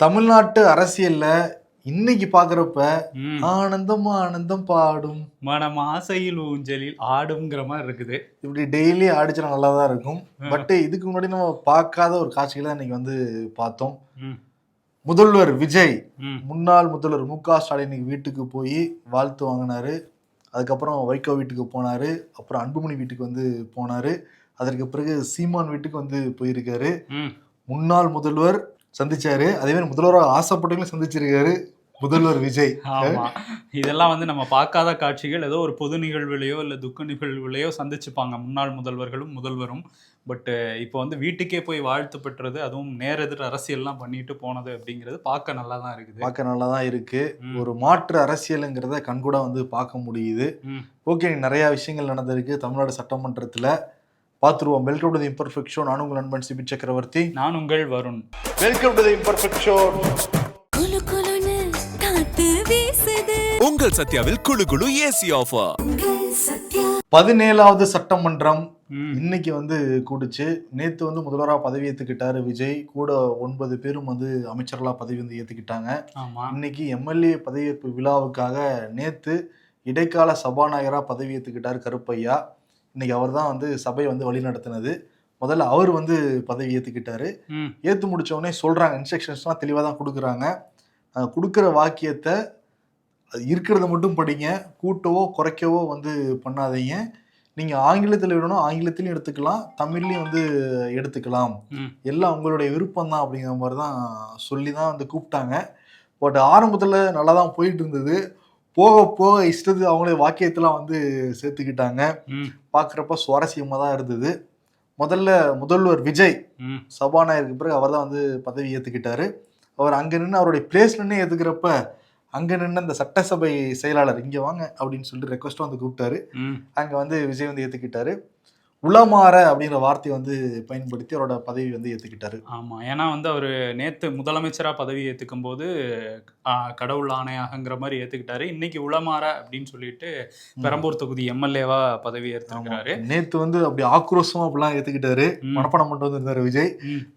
தமிழ்நாட்டு அரசியல்ல இன்னைக்கு பாக்குறப்ப ம். ஆனந்தம் ஆனந்தம் பாடும் மனம் ஆசையில் ஊஞ்சலில் ஆடுங்கிற மாதிரி இருக்குது. இப்படி டெய்லி ஆடிச்சுனா நல்லா தான் இருக்கும். ம். பட் இதுக்கு முன்னாடி நம்ம பார்க்காத ஒரு காட்சிகளை இன்னைக்கு வந்து பார்த்தோம். ம். முதல்வர் விஜய், ம். முன்னாள் முதல்வர் மு.க.ஸ்டாலின் வீட்டுக்கு போய் வாழ்த்து வாங்கினாரு. அதுக்கப்புறம் வைகோ வீட்டுக்கு போனாரு. அப்புறம் அன்புமணி வீட்டுக்கு வந்து போனாரு. அதற்கு பிறகு சீமான் வீட்டுக்கு வந்து போயிருக்காரு. ம். முன்னாள் முதல்வர் சந்திச்சாரு. அதே மாதிரி முதல்வராக ஆசைப்பட்டவங்களும் சந்திச்சிருக்காரு முதல்வர் விஜய். ஆமா, இதெல்லாம் வந்து நம்ம பார்க்காத காட்சிகள். ஏதோ ஒரு பொது நிகழ்வுலையோ இல்ல துக்க நிகழ்வுலையோ சந்திச்சுப்பாங்க முன்னாள் முதல்வர்களும் முதல்வரும். பட் இப்போ வந்து வீட்டுக்கே போய் வாழ்த்து பெற்றது, அதுவும் நேரெதிர் அரசியல்லாம் பண்ணிட்டு போனது அப்படிங்கிறது பார்க்க நல்லா தான் இருக்குது. பார்க்க நல்லா தான் இருக்கு. ம். ஒரு மாற்று அரசியலுங்கிறத கண்கூட வந்து பார்க்க முடியுது. ம். ஓகே, நிறைய விஷயங்கள் நடந்திருக்கு தமிழ்நாடு சட்டமன்றத்துல. பார்த்துருவோம். Welcome to the imperfect show. நான் உங்கள் நண்பன் சிபி சக்கரவர்த்தி. நான் உங்கள் Varun. Welcome to the imperfect show. குளு குளுன்னு காத்து வீசுது. உங்கள் சத்யாவில் குளு குளு ஏசி ஆஃபர். சத்யா 17வது சட்டமன்றம் ம். இன்னைக்கு வந்து கூடுச்சு. நேத்து வந்து முதல்வராக பதவி ஏத்துக்கிட்டாரு விஜய். கூட 9 பேரும் வந்து அமைச்சர்களா பதவி வந்து ஏத்துக்கிட்டாங்க. ஆமா. இன்னைக்கு எம்எல்ஏ பதவியேற்பு விழாவுக்காக நேத்து இடைக்கால சபாநாயகரா பதவி ஏத்துக்கிட்டாரு கருப்பையா. இன்னைக்கு அவர் தான் வந்து சபையை வந்து வழி நடத்தினது. முதல்ல அவர் வந்து பதவி ஏத்துக்கிட்டாரு. ம். ஏத்து முடிச்ச உடனே சொல்றாங்க, இன்ஸ்ட்ரக்ஷன்ஸ்லாம் தெளிவாக தான் கொடுக்குறாங்க. கொடுக்குற வாக்கியத்தை இருக்கிறத மட்டும் படிங்க, கூட்டவோ குறைக்கவோ வந்து பண்ணாதீங்க. நீங்க ஆங்கிலத்தில் விடணும், ஆங்கிலத்திலையும் எடுத்துக்கலாம், தமிழ்லையும் வந்து எடுத்துக்கலாம், ம். எல்லாம் உங்களுடைய விருப்பம் தான் அப்படிங்கிற மாதிரி தான் சொல்லி தான் வந்து கூப்பிட்டாங்க. பட் ஆரம்பத்தில் நல்லா தான் போயிட்டு இருந்தது. போக போக இஷ்டத்து அவங்களே வாக்கியத்தெல்லாம் வந்து சேர்த்துக்கிட்டாங்க. ம். பார்க்குறப்ப சுவாரஸ்யமாக தான் இருந்தது. முதல்ல முதல்வர் விஜய் ம். சபாநாயகருக்கு பிறகு அவர் தான் வந்து பதவி ஏற்றுக்கிட்டாரு. அவர் அங்கே நின்று அவருடைய பிளேஸ் நின்று ஏற்றுக்கிறப்ப அங்கே நின்று அந்த சட்டசபை செயலாளர் இங்கே வாங்க அப்படின்னு சொல்லிட்டு ரெக்வஸ்ட்டாக வந்து கூப்பிட்டாரு. ம். அங்கே வந்து விஜய் வந்து ஏற்றுக்கிட்டாரு. உளமாற அப்படிங்கிற வார்த்தையை வந்து பயன்படுத்தி அவரோட பதவி வந்து ஏற்றுக்கிட்டாரு. ஆமா, ஏன்னா வந்து அவர் நேத்து முதலமைச்சரா பதவி ஏத்துக்கும் போது கடவுள் ஆணையாகங்கிற மாதிரி ஏத்துக்கிட்டாரு. இன்னைக்கு உளமாற அப்படின்னு சொல்லிட்டு பெரம்பூர் தொகுதி எம்எல்ஏவா பதவி ஏற்றிருக்கிறாரு. நேத்து வந்து அப்படி ஆக்ரோஷமா அப்படிலாம் ஏத்துக்கிட்டாரு. மனப்பணம் மட்டும் வந்து இருந்தாரு விஜய்.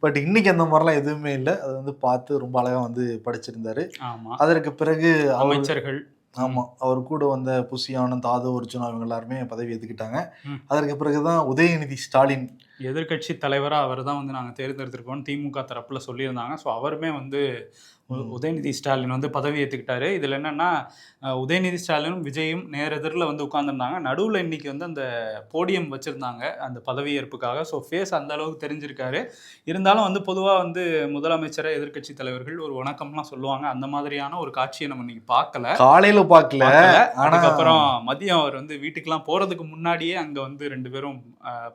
பட் இன்னைக்கு அந்த மாதிரிலாம் எதுவுமே இல்லை. அதை வந்து பார்த்து ரொம்ப அழகா வந்து படிச்சிருந்தாரு. ஆமா, அதற்கு பிறகு அமைச்சர்கள், ஆமா, அவர் கூட வந்த புசி ஆனந்த், ஆதவ் அர்ஜுனா இவங்க எல்லாருமே பதவி ஏத்துக்கிட்டாங்க. ம். அதற்கு பிறகுதான் உதயநிதி ஸ்டாலின் எதிர்கட்சி தலைவரா அவர் தான் வந்து நாங்கள் தேர்ந்தெடுத்திருக்கோம் திமுக தரப்புல சொல்லியிருந்தாங்க. ஸோ அவருமே வந்து உதயநிதி ஸ்டாலின் வந்து பதவி ஏற்றுக்கிட்டாரு. இதில் என்னன்னா உதயநிதி ஸ்டாலினும் விஜயும் நேரெதிரில் வந்து உட்கார்ந்துருந்தாங்க. நடுவில் இன்னைக்கு வந்து அந்த போடியம் வச்சுருந்தாங்க அந்த பதவியேற்புக்காக. ஸோ ஃபேஸ் அந்த அளவுக்கு தெரிஞ்சிருக்காரு. இருந்தாலும் வந்து பொதுவாக வந்து முதலமைச்சரை எதிர்கட்சி தலைவர்கள் ஒரு வணக்கம்லாம் சொல்லுவாங்க. அந்த மாதிரியான ஒரு காட்சியை நம்ம இன்னைக்கு பார்க்கல. காலையில பார்க்கல. அதுக்கப்புறம் மதியம் அவர் வந்து வீட்டுக்கெல்லாம் போறதுக்கு முன்னாடியே அங்க வந்து 2 பேரும்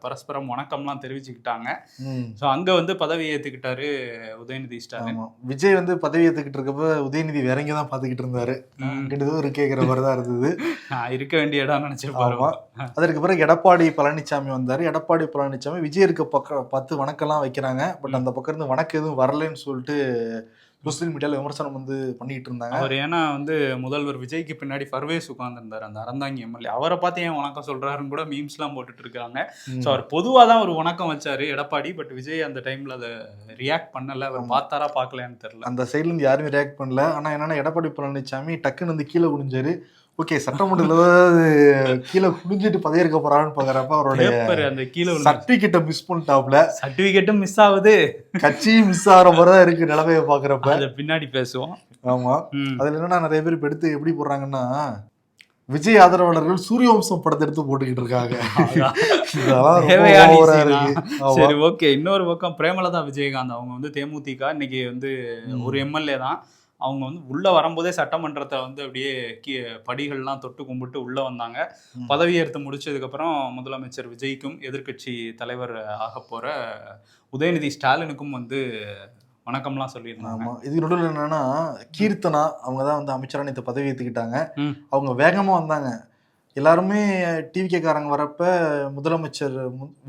பரஸ்பரம் வணக்கம்லாம் தெரிவிச்சுக்கிட்டாங்க. ஸோ அங்க வந்து பதவி ஏத்துக்கிட்டாரு உதயநிதி ஸ்டாலின். விஜய் வந்து பதவி ஏத்துக்கிட்டு இருக்கப்ப உதயநிதி வேற எங்க தான் பாத்துக்கிட்டு இருந்தாரு. கேட்கிற மாதிரி தான் இருந்தது. இருக்க வேண்டிய இடம் நினைச்சிருப்பாரு. அதற்கு பிறகு எடப்பாடி பழனிசாமி வந்தாரு. எடப்பாடி பழனிசாமி விஜய் இருக்க பக்கம் பார்த்து வணக்கம்லாம் வைக்கிறாங்க. பட் அந்த பக்கம் இருந்து வணக்கம் எதுவும் வரலன்னு சொல்லிட்டு சோசியல் மீடியால விமர்சனம் வந்து பண்ணிட்டு இருந்தாங்க. அவர் ஏன்னா வந்து முதல்வர் விஜய்க்கு பின்னாடி பர்வேஸ் உட்கார்ந்துருந்தாரு, அந்த அறந்தாங்கி எம்எல்ஏ. அவரை பார்த்து ஏன் வணக்கம் சொல்றாருன்னு கூட மீம்ஸ் எல்லாம் போட்டுட்டு இருக்காங்க. ஸோ அவர் பொதுவாக தான் ஒரு வணக்கம் வச்சாரு எடப்பாடி. பட் விஜய் அந்த டைம்ல அதை ரியாக்ட் பண்ணல. அவர் பார்த்தாரா பார்க்கலன்னு தெரியல. அந்த சைட்ல இருந்து யாருமே ரியாக்ட் பண்ணல. ஆனா என்னன்னா எடப்பாடி பழனிசாமி டக்குன்னு வந்து கீழே குனிஞ்சாரு. ஓகே, சட்டமன்றத்தில் கீழே குனிஞ்சிட்டு பதவியேற்க போறாருன்னு பாக்குறப்ப அவருடைய அந்த கீழே சர்டிபிகேட்டை மிஸ் பண்ணிட்டாப்ல. சர்டிபிகேட்டும் மிஸ் ஆகுது, கட்சியும் மிஸ் ஆகிற மாதிரிதான் இருக்கு நிலைமையை பாக்குறப்ப. அதை பின்னாடி பேசுவோம். ஆமா, அதுல என்னன்னா நிறைய பேர் இப்ப எடுத்து எப்படி போடுறாங்கன்னா, விஜய் ஆதரவாளர்கள் சூரியவம்சம் படத்தை எடுத்து போட்டுக்கிட்டு இருக்காங்க. சரி, ஓகே. இன்னொரு பக்கம் பிரேமலதா விஜயகாந்த் அவங்க வந்து தேமுதிக இன்னைக்கு வந்து ஒரு எம்எல்ஏ தான். அவங்க வந்து உள்ள வரும்போதே சட்டமன்றத்தை வந்து அப்படியே படிகள்லாம் தொட்டு கும்பிட்டு உள்ள வந்தாங்க. பதவியேற்று முடிச்சதுக்கப்புறம் முதலமைச்சர் விஜய்க்கும் எதிர்கட்சி தலைவர் ஆக போற உதயநிதி ஸ்டாலினுக்கும் வந்து வணக்கம்லாம் சொல்லியிருந்தாங்க. இது நடுவில் என்னன்னா கீர்த்தனா அவங்க தான் வந்து அமைச்சரா நேற்று பதவி ஏற்றுக்கிட்டாங்க. அவங்க வேகமா வந்தாங்க. எல்லாருமே டிவிகேக்காரங்க வரப்ப முதலமைச்சர்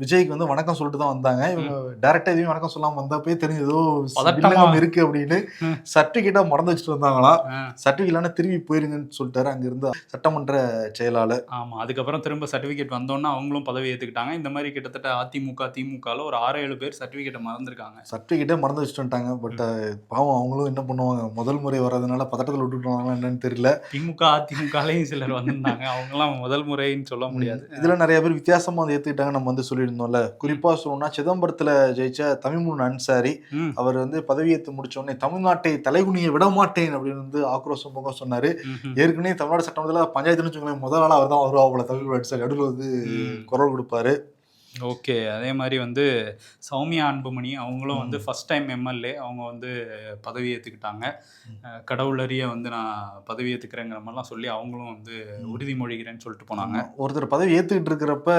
விஜய்க்கு வந்து வணக்கம் சொல்லிட்டு தான் வந்தாங்க. இவங்க டைரக்டா எதுவும் வணக்கம் சொல்லாம வந்தப்பே தெரிஞ்சு ஏதோ வில்லங்கம் இருக்கு அப்படின்னு சர்டிபிகேட்டா மறந்து வச்சுட்டு வந்தாங்களா. சர்டிபிகேட் திரும்பி போயிருங்கன்னு சொல்லிட்டாரு அங்க இருந்த சட்டமன்ற செயலாளர். ஆமா, அதுக்கப்புறம் திரும்ப சர்டிபிகேட் வந்தோன்னா அவங்களும் பதவி ஏத்துக்கிட்டாங்க. இந்த மாதிரி கிட்டத்தட்ட அதிமுக திமுகல ஒரு 6-7 பேர் சர்டிபிகேட்டை மறந்துருக்காங்க. சர்டிபிகேட்டே மறந்து வச்சுட்டு வந்துட்டாங்க. பட் பாவம் அவங்களும் என்ன பண்ணுவாங்க, முதல் முறை வர்றதுனால பதட்டத்தில் விட்டுட்டு என்னன்னு தெரியல. திமுக அதிமுகலையும் சிலர் வந்திருந்தாங்க, அவங்கலாம் முதல் முறைன்னு சொல்ல முடியாது. இதுல நிறைய பேர் வித்தியாசமா வந்து ஏத்துக்கிட்டாங்க. நம்ம வந்து சொல்லியிருந்தோம்ல, குறிப்பா சொல்லணும்னா சிதம்பரத்துல ஜெயிச்ச தமிமுன் அன்சாரி அவர் வந்து பதவியேற்று முடிச்ச உடனே தமிழ்நாட்டை தலைகுனிய விட மாட்டேன் அப்படின்னு வந்து ஆக்ரோஷம் போக சொன்னாரு. ஏற்கனவே தமிழ்நாடு சட்டமன்றத்துல பஞ்சாயத்துன்னு வச்சுக்கோங்களேன், முதல் நாள் அவர் தான் வருவாப்புல தமிழ்நாடு அன்சாரி நடுவில் வந்து குரல் கொடுப்பாரு. ஓகே, அதே மாதிரி வந்து சௌமியா அன்புமணி அவங்களும் வந்து ஃபர்ஸ்ட் டைம் எம்எல்ஏ, அவங்க வந்து பதவி ஏற்றுக்கிட்டாங்க. கடவுளறிய வந்து நான் பதவி ஏற்றுக்கிறேங்கிற மாதிரிலாம் சொல்லி அவங்களும் வந்து உறுதிமொழிகிறேன்னு சொல்லிட்டு போனாங்க. ஒருத்தர் பதவி ஏற்றுக்கிட்டு இருக்கிறப்ப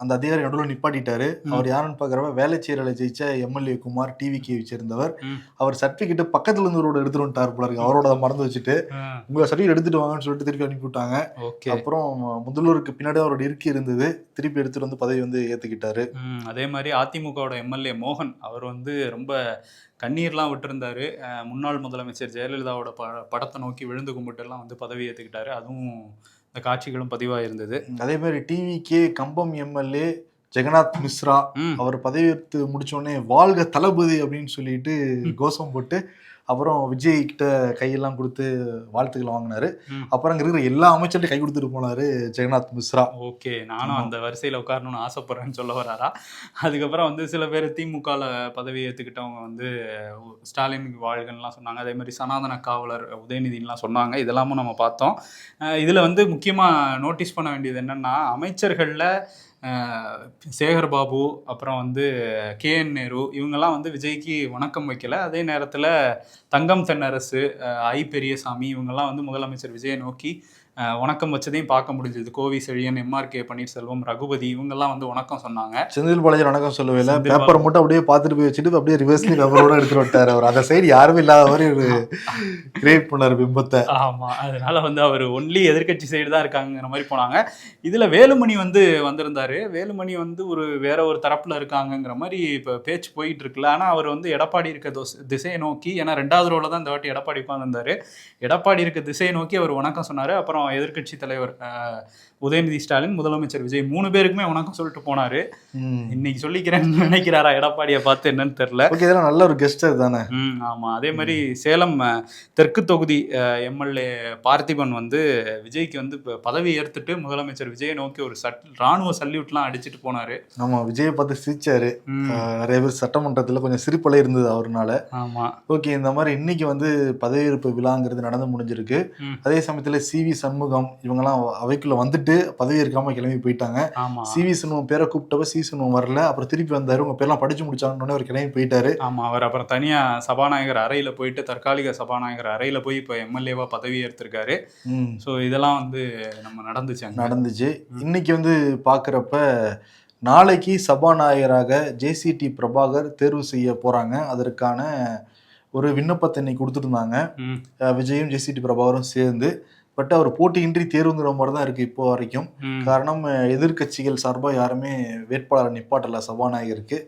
அந்த அதிகாரி நடுவில் நிப்பாட்டிட்டாரு. அவர் யாருன்னு பார்க்குறப்ப வேலைச்சேரியில ஜெயிச்ச எம்எல்ஏ குமார், டிவிகே சேர்ந்தவர். அவர் சர்டிஃபிகேட் பக்கத்துல இருந்து ஒரு எடுத்துட்டு வந்துட்டார் போல இருக்கு. அவரோட மறந்து வச்சுட்டு உங்க சர்டிஃபிகேட் எடுத்துட்டு வாங்கன்னு சொல்லிட்டு திருப்பி அனுப்பிவிட்டாங்க. அப்புறம் முதல்வருக்கு பின்னாடி அவரோட இருக்கி இருந்தது, திருப்பி எடுத்துட்டு வந்து பதவி வந்து ஏற்றுக்கிட்டாரு. அதே மாதிரி அதிமுகவோட எம்எல்ஏ மோகன் அவர் வந்து ரொம்ப கண்ணீர்லாம் விட்டுருந்தாரு. முன்னாள் முதலமைச்சர் ஜெயலலிதாவோட படத்தை நோக்கி விழுந்து கும்பிட்டுலாம் வந்து பதவி ஏற்றுக்கிட்டாரு. அதுவும் இந்த காட்சிகளும் பதிவாக இருந்தது. அதே மாதிரி டிவிகே கம்பம் எம்எல்ஏ ஜெகநாத் மிஸ்ரா அவர் பதவியேற்று முடிச்சோடனே வாழ்க தளபதி அப்படின்னு சொல்லிட்டு கோஷம் போட்டு அப்புறம் விஜய் கிட்ட கையெல்லாம் கொடுத்து வாழ்த்துக்கள் வாங்கினாரு. அப்புறம் அங்க இருக்கிற எல்லா அமைச்சர்கிட்ட கை கொடுத்துட்டு போனாரு ஜெகநாத் மிஸ்ரா. ஓகே, நானும் அந்த வரிசையில் உட்காரணும்னு ஆசைப்படுறேன்னு சொல்ல வராரா. அதுக்கப்புறம் வந்து சில பேர் திமுகவில் பதவி ஏற்றுக்கிட்டவங்க வந்து ஸ்டாலின் வாழ்கன்லாம் சொன்னாங்க. அதே மாதிரி சனாதன காவலர் உதயநிதினெலாம் சொன்னாங்க. இதெல்லாமும் நம்ம பார்த்தோம். இதில் வந்து முக்கியமாக நோட்டீஸ் பண்ண வேண்டியது என்னென்னா, அமைச்சர்களில் சேகர் பாபு, அப்புறம் வந்து KN நேரு இவங்கெல்லாம் வந்து விஜய்க்கு வணக்கம் வைக்கல. அதே நேரத்தில் தங்கம் தென்னரசு, ஐ பெரியசாமி இவங்கெல்லாம் வந்து முதலமைச்சர் விஜயை நோக்கி வணக்கம் வச்சதையும் பார்க்க முடிஞ்சது. கோவி செழியன், MRK பன்னீர்செல்வம், ரகுபதி இவங்கெல்லாம் வந்து வணக்கம் சொன்னாங்க. செந்தில் பாலாஜி வணக்கம் சொல்லவே இல்லை, பேப்பர் மட்டும் அப்படியே பார்த்துட்டு போய் வச்சுட்டு அப்படியே ரிவர்ஸ்லி பேப்பரோட எடுத்துட்டு விட்டார். அவர் அந்த சைடு யாருமே இல்லாத மாதிரி ஒரு கிரியேட் பண்ணார் பிம்பத்தை. ஆமா, அதனால வந்து அவர் ஒன்லி எதிர்கட்சி சைடு தான் இருக்காங்கிற மாதிரி போனாங்க. இதுல வேலுமணி வந்து வந்திருந்தாரு. வேலுமணி வந்து வேற ஒரு தரப்புல இருக்காங்கிற மாதிரி இப்ப பேச்சு போயிட்டு இருக்குல்ல. ஆனா அவர் வந்து எடப்பாடி இருக்க திசையை நோக்கி, ஏன்னா 2வது ரோல தான் இந்த வாட்டி எடப்பாடி உட்கார்ந்திருந்தாரு, எடப்பாடி இருக்க திசையை நோக்கி அவர் வணக்கம் சொன்னாரு. அப்புறம் எதிர்கட்சி தலைவர் உதயநிதி ஸ்டாலின், முதலமைச்சர் விஜய் 3 பேருக்குமே வணக்கம் சொல்லிட்டு போனாரு. இன்னைக்கு சொல்லிக்கிறேன்னு நினைக்கிறாரா எடப்பாடியை பார்த்து என்னன்னு தெரியல. இதெல்லாம் நல்ல ஒரு கெஸ்டர் தானே. ஆமா, அதே மாதிரி சேலம் தெற்கு தொகுதி எம்எல்ஏ பார்த்திபன் வந்து விஜய்க்கு வந்து பதவி ஏற்றுட்டு முதலமைச்சர் விஜயை நோக்கி ஒரு ராணுவ சல்யூட்லாம் அடிச்சுட்டு போனாரு. ஆமா, விஜயை பார்த்து சிரிச்சாரு. நிறைய பேர் சட்டமன்றத்துல கொஞ்சம் சிரிப்பலை இருந்தது அவருனால. ஆமா, ஓகே, இந்த மாதிரி இன்னைக்கு வந்து பதவியேற்பு விழாங்கிறது நடந்து முடிஞ்சிருக்கு. அதே சமயத்துல CV சண்முகம் இவங்கெல்லாம் அவைக்குள்ள வந்துட்டு பதவி ஏற்காம கிளம்பி போயிட்டாங்க. CV சண்முகம் பேரை கூப்பிட்டப்ப CV சண்முகம் வரல, அப்புறம் திருப்பி வந்தாரு. உங்க பேர்லாம் படிச்சு முடிச்சாங்கன்னு அவர் கிளம்பி போயிட்டாரு. ஆமா, அவர் அப்புறம் தனியா சபாநாயகர் அறையில போயிட்டு தற்காலிக சபாநாயகர் அறையில போய் இப்ப MLA-வா பதவி ஏற்றிருக்காரு. ஸோ இதெல்லாம் வந்து நம்ம நடந்துச்சு. இன்னைக்கு வந்து பாக்குறப்ப நாளைக்கு சபாநாயகராக JCT பிரபாகர் தேர்வு செய்ய போறாங்க. அதற்கான ஒரு விண்ணப்பத்தை இன்னைக்கு கொடுத்துருந்தாங்க விஜயும் JCT பிரபாகரும் சேர்ந்து. பட் அவர் போட்டியின்றி தேர்வுங்கிற மாதிரி தான் இருக்கு இப்போ வரைக்கும். காரணம், எதிர்கட்சிகள் சார்பா யாருமே வேட்பாளர் நிப்பாட்டல சபாநாயகருக்கு.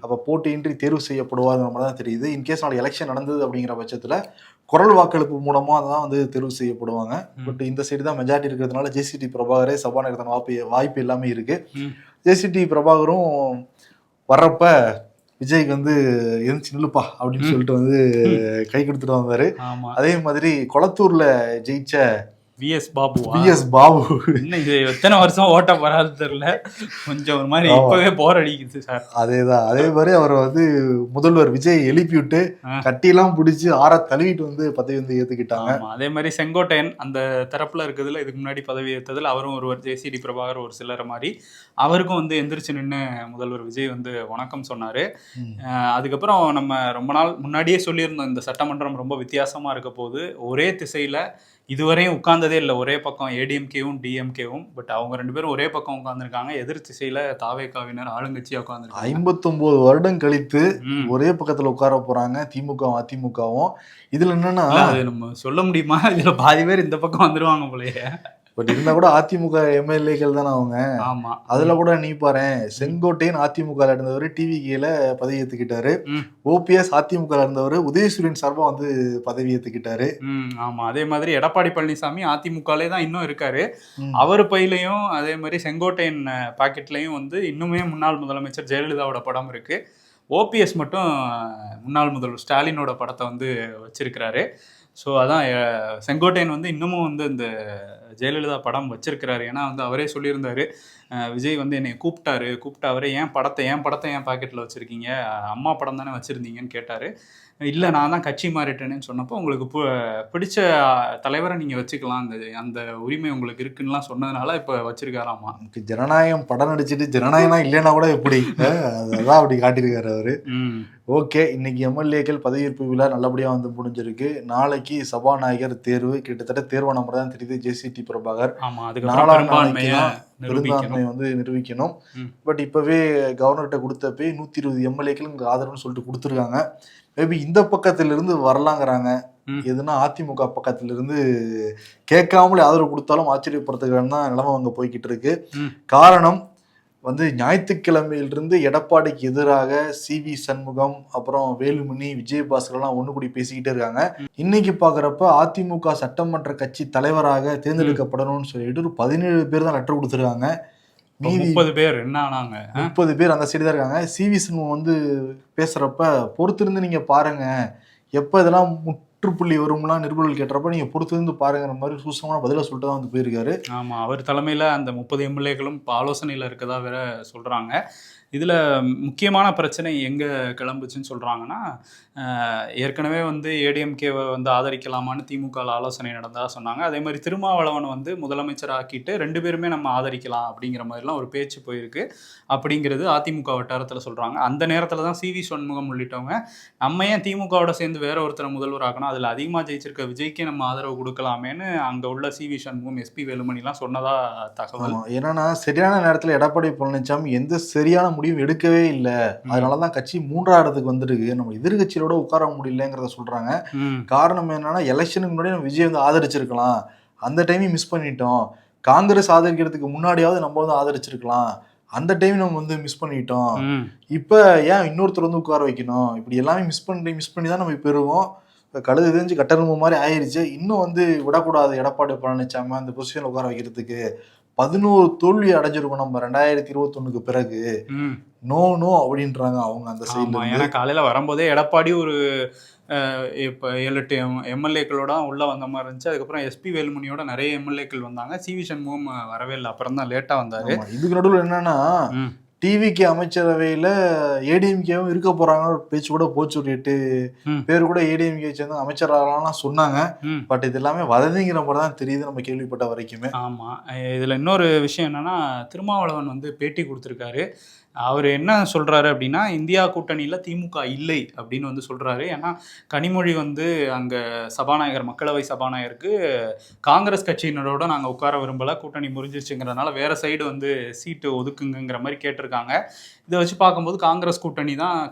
அப்ப போட்டியின்றி தேர்வு செய்யப்படுவாருங்கிற மாதிரி தான் தெரியுது. இன்கேஸ் நாளைக்கு எலெக்ஷன் நடந்தது அப்படிங்கிற பட்சத்துல குரல் வாக்களிப்பு மூலமா தான் வந்து தேர்வு செய்யப்படுவாங்க. பட் இந்த சைடு தான் மெஜாரிட்டி இருக்கிறதுனால JCT பிரபாகரே சபாநாயகர் வாய்ப்பு எல்லாமே இருக்கு. JCT பிரபாகரும் வர்றப்ப விஜய்க்கு வந்து எந்திரிச்சு நில்லுப்பா அப்படின்னு சொல்லிட்டு வந்து கை கொடுத்துட்டு வந்தாரு. அதே மாதிரி கொளத்தூர்ல ஜெயிச்ச VS பாபு இன்னும் இது எத்தனை வருஷம் ஓட்ட வராது தெரியல, கொஞ்சம் ஒரு மாதிரி இப்பவே போர் அடிக்குது சார். அதேதான். அதே மாதிரி அவர் வந்து முதல்வர் விஜய் எழுப்பி விட்டு கட்டியெல்லாம் பிடிச்சி தழுவிட்டு வந்து பதவி வந்து ஏத்துக்கிட்டாங்க. அதே மாதிரி செங்கோட்டையன் அந்த தரப்புல இருக்குதுல, இதுக்கு முன்னாடி பதவி ஏற்றதுல அவரும் ஒருவர், JCT பிரபாகர் ஒரு சிலர் மாதிரி அவருக்கும் வந்து எந்திரிச்சு நின்று முதல்வர் விஜய் வந்து வணக்கம் சொன்னாரு. அதுக்கப்புறம் நம்ம ரொம்ப நாள் முன்னாடியே சொல்லியிருந்தோம், இந்த சட்டமன்றம் ரொம்ப வித்தியாசமா இருக்க போது, ஒரே திசையில இதுவரையும் உட்கார்ந்ததே இல்லை, ஒரே பக்கம் ADMK-வும் DMK-வும். பட் அவங்க 2 பேரும் ஒரே பக்கம் உட்கார்ந்துருக்காங்க. எதிர் திசையில தாவேகாவினர் ஆளுங்கட்சியா உட்கார்ந்துருக்காங்க. 59 வருடம் கழித்து ஒரே பக்கத்துல உட்கார போறாங்க திமுகவும் அதிமுகவும். இதுல என்னன்னா, அது நம்ம சொல்ல முடியுமா, இதுல பாதி பேர் இந்த பக்கம் வந்துருவாங்க போலயே. பட் இருந்தா கூட அதிமுக எம்எல்ஏக்கள் தானே அவங்க. ஆமா. அதுல கூட நீ பாரேன், செங்கோட்டையன் அதிமுக இருந்தவர் டிவிகேல பதவி ஏத்துக்கிட்டாரு. ஓபிஎஸ் அதிமுக இருந்தவர் உதயசூரியன் சார்பா வந்து பதவி ஏத்துக்கிட்டாரு. ஆமா. அதே மாதிரி எடப்பாடி பழனிசாமி அதிமுகலே தான் இன்னும் இருக்காரு. அவர் பையிலையும் அதே மாதிரி செங்கோட்டையன் பாக்கெட்லயும் வந்து இன்னுமே முன்னாள் முதலமைச்சர் ஜெயலலிதாவோட படம் இருக்கு. ஓபிஎஸ் மட்டும் முன்னாள் முதல்வர் ஸ்டாலினோட படத்தை வந்து வச்சிருக்கிறாரு. ஸோ அதான் செங்கோட்டையன் வந்து இன்னமும் வந்து இந்த ஜெயலலிதா படம் வச்சிருக்கிறாரு. ஏன்னா வந்து அவரே சொல்லியிருந்தாரு, விஜய் வந்து என்னை கூப்பிட்டு அவரே என் படத்தை என் பாக்கெட்டில் வச்சுருக்கீங்க, அம்மா படம் தானே வச்சுருந்தீங்கன்னு கேட்டார். இல்லை நான் தான் கட்சி மாறிட்டேன்னு சொன்னப்போ, உங்களுக்கு பிடிச்ச தலைவரை நீங்கள் வச்சுக்கலாம், அந்த உரிமை உங்களுக்கு இருக்குன்னுலாம் சொன்னதுனால இப்போ வச்சிருக்காராமா. ஜனநாயகம் படம் நடிச்சுட்டு ஜனநாயகம் இல்லைன்னா கூட எப்படி அதான் அப்படி காட்டியிருக்காரு அவரு. ஓகே, இன்னைக்கு எம்எல்ஏக்கள் பதவியேற்பு விழா நல்லபடியாக வந்து முடிஞ்சிருக்கு. நாளைக்கு சபாநாயகர் தேர்வு, கிட்டத்தட்ட தேர்வு நம்பர் தான் தெரியுது, ஜேசிடி பிரபாகர். பெரும்பான்மை வந்து நிரூபிக்கணும். பட் இப்பவே கவர்னர்கிட்ட கொடுத்தப்பே 120 எம்எல்ஏக்கள் இங்கே ஆதரவுன்னு சொல்லிட்டு கொடுத்துருக்காங்க. மேபி இந்த பக்கத்திலிருந்து வரலாங்கிறாங்க. எதுனா அதிமுக பக்கத்திலிருந்து கேட்காமலே ஆதரவு கொடுத்தாலும் ஆச்சரியப்படுத்துகிறான்னு தான் நிலைமை அங்கே போய்கிட்டு இருக்கு. காரணம் வந்து ஞாயிற்றுக்கிழமையிலிருந்து எடப்பாடிக்கு எதிராக சிவி சண்முகம், அப்புறம் வேலுமணி, விஜயபாஸ்கர்லாம் ஒன்று கூடி பேசிக்கிட்டே இருக்காங்க. இன்னைக்கு பாக்குறப்ப அதிமுக சட்டமன்ற கட்சி தலைவராக தேர்ந்தெடுக்கப்படணும்னு சொல்லிட்டு ஒரு 17 பேர் தான் லெட்டர் கொடுத்துருக்காங்க. மீதி 30 பேர் என்ன ஆனாங்க? 30 பேர் அந்த சைடு தான் இருக்காங்க. சிவி சண்முகம் வந்து பேசுறப்ப பொறுத்திருந்து நீங்க பாருங்க, எப்ப இதெல்லாம் முற்றுப்புள்ளி வரும்லாம் நிருபர்கள் கேட்டப்ப நீங்க பொறுத்திருந்து பாருங்கிற மாதிரி சூசமான பதில சொல்லிட்டு தான் வந்து போயிருக்காரு. ஆமா, அவர் தலைமையில அந்த 30 எம்எல்ஏக்களும் ஆலோசனையில இருக்கதா வேற சொல்றாங்க. இதில் முக்கியமான பிரச்சனை எங்கே கிளம்புச்சுன்னு சொல்கிறாங்கன்னா, ஏற்கனவே வந்து ஏடிஎம்கேவை வந்து ஆதரிக்கலாமான்னு திமுகவில் ஆலோசனை நடந்ததாக சொன்னாங்க. அதே மாதிரி திருமாவளவனை வந்து முதலமைச்சர் ஆக்கிட்டு 2 பேருமே நம்ம ஆதரிக்கலாம் அப்படிங்கிற மாதிரிலாம் ஒரு பேச்சு போயிருக்கு அப்படிங்கிறது அதிமுக வட்டாரத்தில் சொல்கிறாங்க. அந்த நேரத்தில் தான் சிவி சண்முகம் உள்ளிட்டவங்க, நம்ம ஏன் திமுகவோட சேர்ந்து வேற ஒருத்தரை முதல்வர் ஆக்கணும், அதில் அதிகமாக ஜெயிச்சிருக்க விஜய்க்கே நம்ம ஆதரவு கொடுக்கலாமேன்னு அங்கே உள்ள சிவி சண்முகம், எஸ்பி வேலுமணிலாம் சொன்னதா தகவல். ஏன்னா சரியான நேரத்தில் எடப்பாடி பழனிசாமி எந்த சரியான முடிவு எடுக்கவே இல்லை. அதனாலதான் கட்சி 3ஆம் இடத்துக்கு வந்துருக்கு. நம்ம எதிர்கட்சியோட உட்கார முடியலங்கிறத சொல்றாங்க. காரணம் என்னன்னா, எலெக்ஷனுக்கு முன்னாடி நம்ம விஜய் வந்து ஆதரிச்சிருக்கலாம், அந்த டைமையும் மிஸ் பண்ணிட்டோம். காங்கிரஸ் ஆதரிக்கிறதுக்கு முன்னாடியாவது நம்ம வந்து ஆதரிச்சிருக்கலாம், அந்த டைம் நம்ம வந்து மிஸ் பண்ணிட்டோம். இப்ப ஏன் இன்னொருத்தர் வந்து உட்கார வைக்கணும்? இப்படி எல்லாமே மிஸ் பண்ணி தான் நம்ம பெறுவோம். கழுது தெரிஞ்சு கட்டணம் மாதிரி ஆயிடுச்சு. இன்னும் வந்து விடக்கூடாது எடப்பாடி பழனிசாமி அந்த பொசிஷன்ல உட்கார வைக்கிறதுக்கு. 11 தோல்வி அடைஞ்சிருக்கும் நம்ம 2021க்கு பிறகு. நோ அப்படின்றாங்க அவங்க அந்த சைடுல. ஏன்னா காலையில வரும்போதே எடப்பாடி ஒரு இப்போ 7-8 எம்எல்ஏக்களோட உள்ள வந்த மாதிரி இருந்துச்சு. அதுக்கப்புறம் எஸ்பி வேலுமணியோட நிறைய எம்எல்ஏக்கள் வந்தாங்க. சிவி சண்முகம் வரவே இல்லை, அப்புறம் தான் லேட்டா வந்தாரு. இதுக்கு நடுவில் என்னன்னா, டிவிக்கு அமைச்சரவையில ஏடிஎம்கேவும் இருக்க போறாங்க ஒரு பேச்சு கூட போச்சு. ஒரு 8 பேர் கூட ஏடிஎம்கே சேர்ந்து அமைச்சராகலாம் சொன்னாங்க. பட் இது எல்லாமே வதந்திங்கிற மாதிரி தான் தெரியுது நம்ம கேள்விப்பட்ட வரைக்குமே. ஆமா, இதுல இன்னொரு விஷயம் என்னன்னா, திருமாவளவன் வந்து பேட்டி கொடுத்துருக்காரு. அவர் என்ன சொல்றாரு அப்படின்னா, இந்தியா கூட்டணியில் திமுக இல்லை அப்படின்னு வந்து சொல்றாரு. ஏன்னா கனிமொழி வந்து அங்கே சபாநாயகர், மக்களவை சபாநாயகருக்கு காங்கிரஸ் கட்சியினரோட நாங்கள் உட்கார விரும்பலை, கூட்டணி முறிஞ்சிருச்சுங்கிறதுனால வேற சைடு வந்து சீட்டு ஒதுக்குங்கிற மாதிரி கேட்டிருக்காங்க. இதை வச்சு பார்க்கும்போது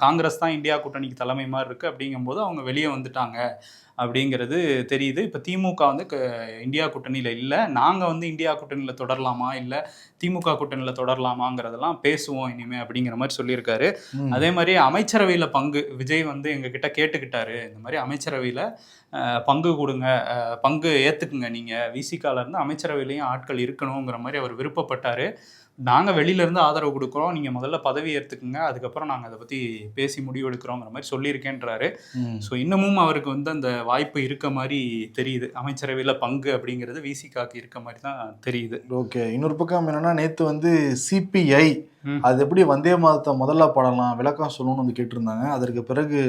காங்கிரஸ் தான் இந்தியா கூட்டணிக்கு தலைமை மாதிரி இருக்குது. அப்படிங்கும்போது அவங்க வெளியே வந்துட்டாங்க அப்படிங்கிறது தெரியுது. இப்போ திமுக வந்து இந்தியா கூட்டணியில் இல்லை, நாங்கள் வந்து இந்தியா கூட்டணியில் தொடரலாமா இல்லை திமுக கூட்டணியில் தொடரலாமாங்கிறதெல்லாம் பேசுவோம் இனிமே அப்படிங்கிற மாதிரி சொல்லியிருக்காரு. அதே மாதிரி அமைச்சரவையில் பங்கு விஜய் வந்து எங்ககிட்ட கேட்டுக்கிட்டாரு, இந்த மாதிரி அமைச்சரவையில் பங்கு கொடுங்க, பங்கு ஏற்றுக்குங்க, நீங்கள் விசிகாலேருந்து அமைச்சரவையிலையும் ஆட்கள் இருக்கணுங்கிற மாதிரி அவர் விருப்பப்பட்டார். நாங்கள் வெளியிலேருந்து ஆதரவு கொடுக்குறோம், நீங்கள் முதல்ல பதவி ஏற்றுக்குங்க, அதுக்கப்புறம் நாங்கள் அதை பற்றி பேசி முடிவு எடுக்கிறோங்கிற மாதிரி சொல்லியிருக்கேன்றாரு. ஸோ இன்னமும் அவருக்கு வந்து அந்த வாய்ப்பு இருக்க மாதிரி தெரியுது. அமைச்சரவையில் பங்கு அப்படிங்கிறது விசிகாக்கு இருக்க மாதிரி தான் தெரியுது. ஓகே, இன்னொரு பக்கம் என்னன்னா, நேற்று வந்து சிபிஐ அது எப்படி வந்தே மாதத்தை முதல்ல பாடலாம் விளக்கம் சொல்லணும்னு வந்து கேட்டிருந்தாங்க. அதற்கு பிறகு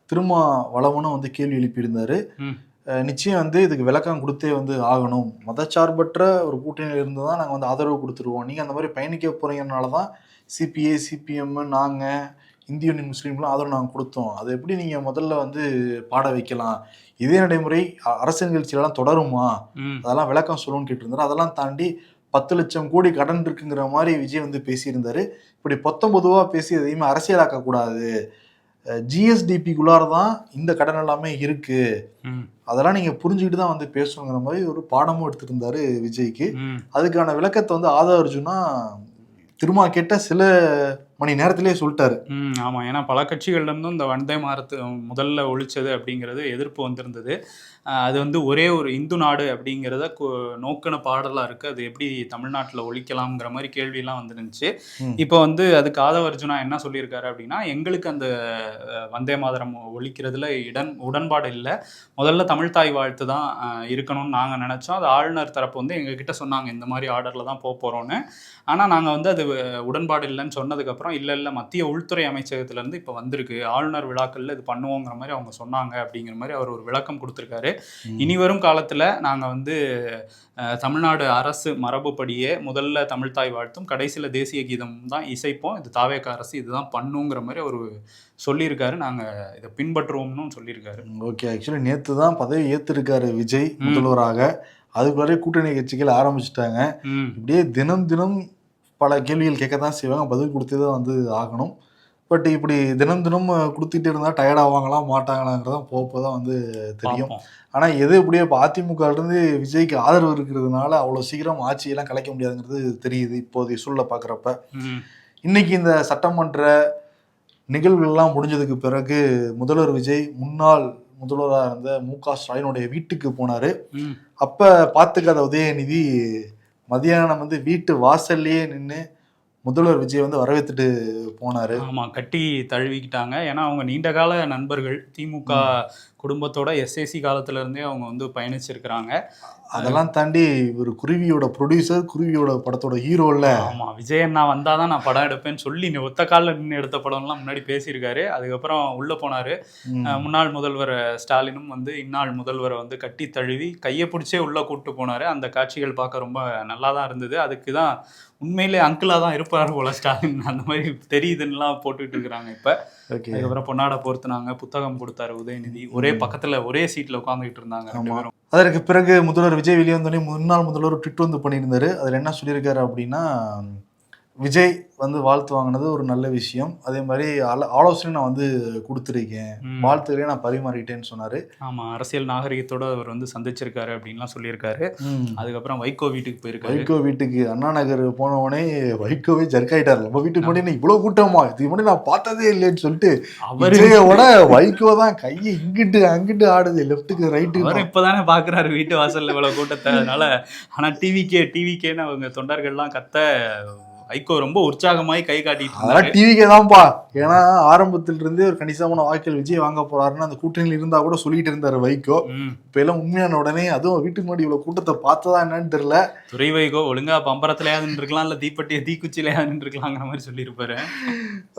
திருமாவளவனும் வந்து கேள்வி எழுப்பியிருந்தாரு. நிச்சயம் வந்து இதுக்கு விளக்கம் கொடுத்தே வந்து ஆகணும், மதச்சார்பற்ற ஒரு கூட்டணியில் இருந்து தான் நாங்கள் வந்து ஆதரவு கொடுத்துருவோம், நீங்கள் அந்த மாதிரி பயணிக்க போகிறீங்கனால தான் சிபிஐ சிபிஎம் நாங்கள் இந்திய யூனியன் முஸ்லீம்லாம் ஆதரவு நாங்கள் கொடுத்தோம், அதை எப்படி நீங்கள் முதல்ல வந்து பாட வைக்கலாம், இதே நடைமுறை அரசியல் நிகழ்ச்சியெல்லாம் தொடருமா, அதெல்லாம் விளக்கம் சொல்லணும்னு கேட்டிருந்தாரு. அதெல்லாம் தாண்டி 10 லட்சம் கோடி கடன் இருக்குங்கிற மாதிரி விஜய் வந்து பேசியிருந்தாரு. இப்படி பொதுவாக பேசி எதையுமே அரசியலாக்கக்கூடாது, ஜிஎஸ்டிபிக்குள்ளார தான் இந்த கடன் எல்லாமே இருக்கு, ம், அதெல்லாம் நீங்க புரிஞ்சுக்கிட்டு தான் வந்து பேசணுங்கிற மாதிரி ஒரு பாடமும் எடுத்துட்டு இருந்தாரு விஜய்க்கு. ம். அதுக்கான விளக்கத்தை வந்து ஆதவ அர்ஜுனா திரும்ப கேட்ட சில மணி நேரத்திலேயே சொல்லிட்டாரு. ஆமா. ஏன்னா பல கட்சிகள்ல இருந்தும் இந்த வந்தே பாரத் முதல்ல ஒழிச்சது அப்படிங்கிறது எதிர்ப்பு வந்திருந்தது. அது வந்து ஒரே ஒரு இந்து நாடு அப்படிங்கிறத நோக்கின பாடலா இருக்கு. அது எப்படி தமிழ்நாட்டில் ஒழிக்கலாம்ங்கிற மாதிரி கேள்வியெல்லாம் வந்துருந்துச்சு. இப்போ வந்து அதுக்கு ஆதவ அர்ஜுனா என்ன சொல்லியிருக்காரு அப்படின்னா, எங்களுக்கு அந்த வந்தே மாதரம் ஒழிக்கிறதுல உடன்பாடு இல்லை. முதல்ல தமிழ் தாய் வாழ்த்து தான் இருக்கணும்னு நாங்கள் நினச்சோம். அது ஆளுநர் தரப்பு வந்து எங்ககிட்ட சொன்னாங்க இந்த மாதிரி ஆர்டரில் தான் போக போகிறோன்னு. ஆனால் நாங்கள் வந்து அது உடன்பாடு இல்லைன்னு சொன்னதுக்கப்புறம் இல்லை மத்திய உள்துறை அமைச்சகத்திலேருந்து இப்போ வந்திருக்கு, ஆளுநர் விழாக்களில் இது பண்ணுவோங்கிற மாதிரி அவங்க சொன்னாங்க அப்படிங்கிற மாதிரி அவர் ஒரு விளக்கம் கொடுத்துருக்காரு. இனி வரும் காலத்தில் நாங்கள் வந்து தமிழ்நாடு அரசு மரபுப்படியே முதல்ல தமிழ்தாய் வாழ்த்தும் கடைசியில் தேசிய கீதம் தான் இசைப்போம், இது தாவேக அரசு இதுதான் பண்ணுங்கிற மாதிரி அவர் சொல்லியிருக்காரு. நாங்கள் இதை பின்பற்றுவோம்னு சொல்லியிருக்காரு. ஓகே, ஆக்சுவலி நேற்று தான் பதவி ஏற்றிருக்காரு விஜய் முதல்வராக. அதுக்குள்ளாரே கூட்டணி கட்சிகள் ஆரம்பிச்சுட்டாங்க. இப்படியே தினம் தினம் பல கேள்விகள் கேட்க தான் செய்வாங்க, பதில் கொடுத்து தான் வந்து ஆகணும். பட் இப்படி தினம் தினம் கொடுத்துட்டே இருந்தால் டயர்ட் ஆவாங்களா மாட்டாங்களாங்கிறதான் போக தான் வந்து தெரியும். ஆனால் எது எப்படியோ இப்போ அதிமுகலேருந்து விஜய்க்கு ஆதரவு இருக்கிறதுனால அவ்வளோ சீக்கிரம் ஆட்சியெல்லாம் கலைக்க முடியாதுங்கிறது தெரியுது இப்போதைய சூழலை பார்க்குறப்ப. இன்னைக்கு இந்த சட்டமன்ற நிகழ்வுகள்லாம் முடிஞ்சதுக்கு பிறகு முதல்வர் விஜய் முன்னாள் முதல்வராக இருந்த மு.க. ஸ்டாலினுடைய வீட்டுக்கு போனார். அப்போ பார்த்துக்காத உதயநிதி மதியானம் வந்து வீட்டு வாசல்லையே நின்று முதல்வர் விஜய் வந்து வரவேற்றுட்டு போனாரு. ஆமாம், கட்டி தழுவிக்கிட்டாங்க. ஏன்னா அவங்க நீண்ட கால நண்பர்கள், திமுக குடும்பத்தோட எஸ்ஏசி காலத்துல இருந்தே அவங்க வந்து பயணிச்சிருக்கிறாங்க. அதெல்லாம் தாண்டி ஒரு குருவியோட ப்ரொடியூசர், குருவியோட படத்தோட ஹீரோல. ஆமாம், விஜய் அண்ணா வந்தாதான் நான் படம் எடுப்பேன்னு சொல்லி ஒத்த காலில் நின்று எடுத்த படம்லாம் முன்னாடி பேசியிருக்காரு. அதுக்கப்புறம் உள்ள போனாரு. முன்னாள் முதல்வர் ஸ்டாலினும் வந்து இந்நாள் முதல்வரை வந்து கட்டி தழுவி கையை பிடிச்சே உள்ள கூப்பிட்டு போனாரு. அந்த காட்சிகள் பார்க்க ரொம்ப நல்லா தான் இருந்தது. அதுக்கு தான் உண்மையிலே அங்கிளாக தான் இருப்பார் போல ஸ்டாலின், அந்த மாதிரி தெரியுதுன்னெலாம் போட்டுக்கிட்டு இருக்கிறாங்க. இப்போ அதுக்கப்புறம் பொன்னாடை போர்த்துனாங்க, புத்தகம் கொடுத்தாரு உதயநிதி. ஒரே பக்கத்தில் ஒரே சீட்டில் உட்காந்துக்கிட்டு இருந்தாங்க. அதற்கு பிறகு முதல்வர் விஜய் வெளியே வந்தோடனே முன்னாள் முதல்வர் ட்விட் வந்து பண்ணியிருந்தாரு. அதில் என்ன சொல்லியிருக்காரு அப்படின்னா, விஜய் வந்து வாழ்த்து வாங்கினது ஒரு நல்ல விஷயம், அதே மாதிரி ஆலோசனை நான் வந்து கொடுத்துருக்கேன், வாழ்த்துக்களையும் நான் பரிமாறிட்டேன்னு சொன்னார். ஆமாம், அரசியல் நாகரிகத்தோடு அவர் வந்து சந்திச்சிருக்காரு அப்படின்லாம் சொல்லியிருக்காரு. அதுக்கப்புறம் வைகோ வீட்டுக்கு போயிருக்காரு. வைகோ வீட்டுக்கு அண்ணா நகர் போனவொடனே வைகோவே ஜர்க்காயிட்டார். நம்ம வீட்டுக்கு முன்னாடி இவ்வளோ கூட்டமா, இதுக்கு முன்னாடி நான் பார்த்ததே இல்லைன்னு சொல்லிட்டு அவரோட வைகோ தான் கையை இங்கிட்டு அங்கிட்டு ஆடுது, லெஃப்ட்டுக்கு ரைட்டு. இப்போதானே பார்க்குறாரு வீட்டு வாசலில் இவ்வளோ கூட்டத்தை, அதனால. ஆனால் டிவிக்கேன்னு அவங்க தொண்டர்கள்லாம் கத்த வைகோ ரொம்ப உற்சாகமாய் கை காட்டிட்டு இருந்தாரு. டிவிக்கே தான்ப்பா, ஏன்னா ஆரம்பத்துல இருந்தே ஒரு கணிசமான வாய்க்கள் விஜய் வாங்க போறாருன்னு அந்த கூட்டணியில் இருந்தா கூட சொல்லிட்டு இருந்தாரு வைகோ. இப்ப எல்லாம் உண்மையான உடனே அதுவும் வீட்டுக்கு முன்னாடி இவ்வளவு கூட்டத்தை பார்த்ததா என்னன்னு தெரியல. துறை வைகோ ஒழுங்கா பம்பரத்துலயாவது நின்றுக்கலாம், இல்ல தீக்குச்சிலையாவது நின்றுக்கலாங்கிற மாதிரி சொல்லியிருப்பாரு.